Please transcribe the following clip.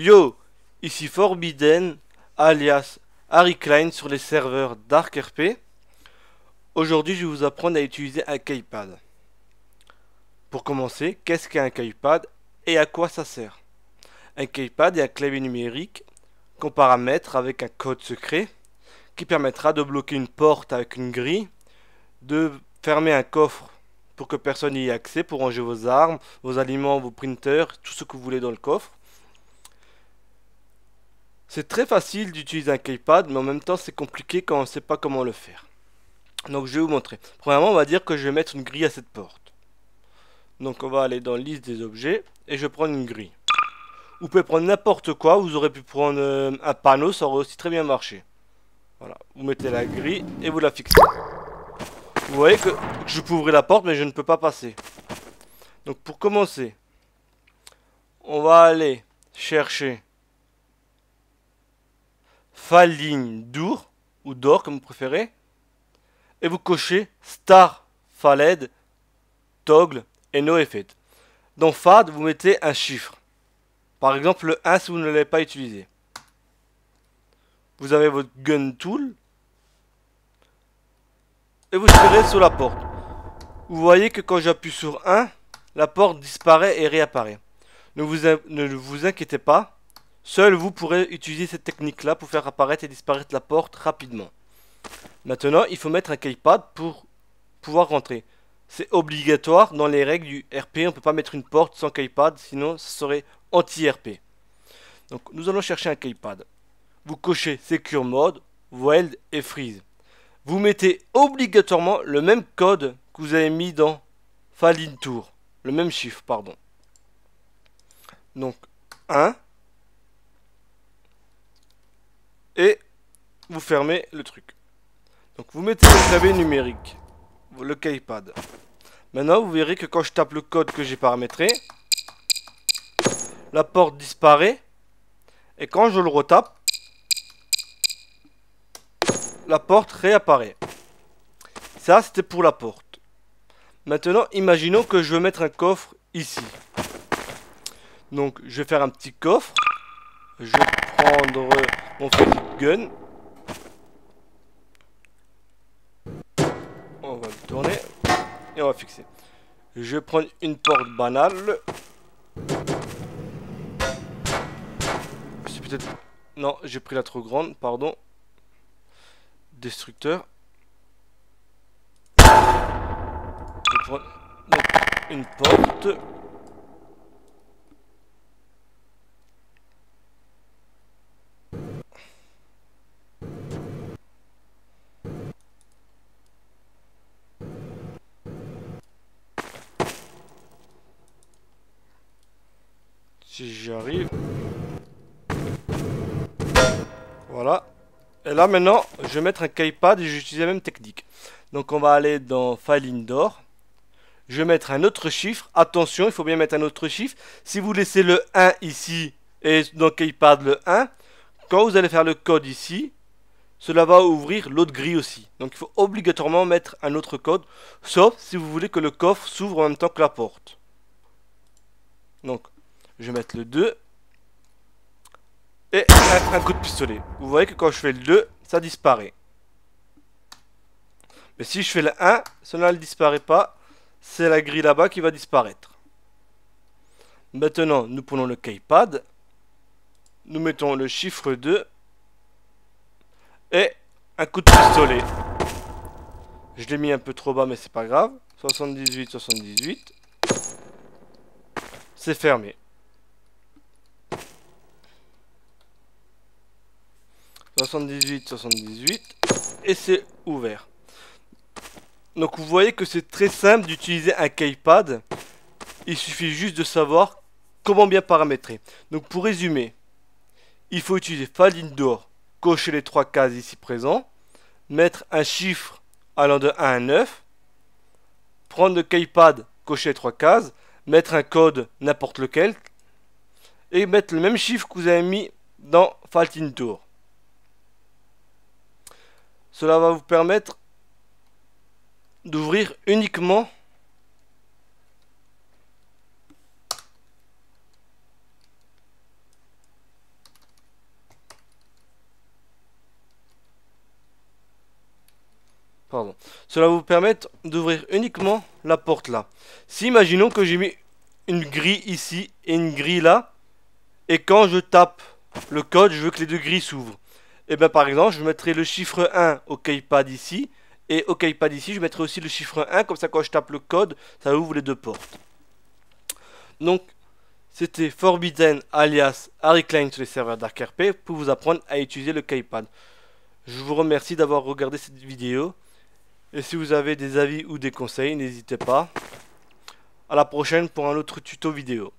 Yo, ici Forbidden, alias Harry Klein sur les serveurs Dark RP. Aujourd'hui, je vais vous apprendre à utiliser un keypad. Pour commencer, qu'est-ce qu'un keypad et à quoi ça sert? Un keypad est un clavier numérique qu'on paramètre avec un code secret qui permettra de bloquer une porte avec une grille, de fermer un coffre pour que personne n'y ait accès, pour ranger vos armes, vos aliments, vos printers, tout ce que vous voulez dans le coffre. C'est très facile d'utiliser un keypad, mais en même temps c'est compliqué quand on ne sait pas comment le faire. Donc je vais vous montrer. Premièrement, on va dire que je vais mettre une grille à cette porte. Donc on va aller dans liste des objets et je vais prendre une grille. Vous pouvez prendre n'importe quoi, vous aurez pu prendre un panneau, ça aurait aussi très bien marché. Voilà, vous mettez la grille et vous la fixez. Vous voyez que je peux ouvrir la porte mais je ne peux pas passer. Donc pour commencer, on va aller chercher Falling Door ou Door comme vous préférez et vous cochez Star, Faled, Toggle et No Effect. Dans FAD, vous mettez un chiffre. Par exemple le 1 si vous ne l'avez pas utilisé. Vous avez votre Gun Tool et vous tirez sur la porte. Vous voyez que quand j'appuie sur 1, la porte disparaît et réapparaît. Ne vous inquiétez pas, seul vous pourrez utiliser cette technique là pour faire apparaître et disparaître la porte rapidement. Maintenant, il faut mettre un keypad pour pouvoir rentrer. C'est obligatoire dans les règles du RP, on ne peut pas mettre une porte sans keypad, sinon ça serait anti-RP. Donc nous allons chercher un keypad. Vous cochez Secure Mode, Weld et Freeze. Vous mettez obligatoirement le même code que vous avez mis dans Falling Tour. Le même chiffre, pardon. Donc 1. Et vous fermez le truc. Donc vous mettez le clavier numérique, le keypad. Maintenant vous verrez que quand je tape le code que j'ai paramétré, la porte disparaît. Et quand je le retape, la porte réapparaît. Ça c'était pour la porte. Maintenant imaginons que je veux mettre un coffre ici. Donc je vais faire un petit coffre. Je vais prendre mon gun. On va le tourner. Et on va fixer. Je vais prendre une porte banale. C'est peut-être... Non, j'ai pris la trop grande, pardon. Destructeur. Je vais prendre une porte. Si j'y arrive. Voilà. Et là maintenant, je vais mettre un keypad et je vais utiliser la même technique. Donc on va aller dans File Indoor. Je vais mettre un autre chiffre. Attention, il faut bien mettre un autre chiffre. Si vous laissez le 1 ici et dans keypad le 1, quand vous allez faire le code ici, cela va ouvrir l'autre grille aussi. Donc il faut obligatoirement mettre un autre code, sauf si vous voulez que le coffre s'ouvre en même temps que la porte. Donc je vais mettre le 2 et un coup de pistolet. Vous voyez que quand je fais le 2, ça disparaît. Mais si je fais le 1, cela ne disparaît pas. C'est la grille là-bas qui va disparaître. Maintenant, nous prenons le keypad. Nous mettons le chiffre 2. Et un coup de pistolet. Je l'ai mis un peu trop bas, mais c'est pas grave. 78, 78. C'est fermé. 78, 78. Et c'est ouvert. Donc vous voyez que c'est très simple d'utiliser un keypad. Il suffit juste de savoir comment bien paramétrer. Donc pour résumer, il faut utiliser File Indoor, cocher les 3 cases ici présents, mettre un chiffre allant de 1 à 9, prendre le keypad, cocher les 3 cases, mettre un code n'importe lequel, et mettre le même chiffre que vous avez mis dans File Indoor. Cela va vous permettre d'ouvrir uniquement Cela va vous permettre d'ouvrir uniquement la porte là. Si imaginons que j'ai mis une grille ici et une grille là, et quand je tape le code, je veux que les deux grilles s'ouvrent. Et bien par exemple, je mettrai le chiffre 1 au keypad ici, et au keypad ici, je mettrai aussi le chiffre 1, comme ça quand je tape le code, ça ouvre les deux portes. Donc, c'était Forbidden alias Harry Klein sur les serveurs DarkRP pour vous apprendre à utiliser le keypad. Je vous remercie d'avoir regardé cette vidéo. Et si vous avez des avis ou des conseils, n'hésitez pas. À la prochaine pour un autre tuto vidéo.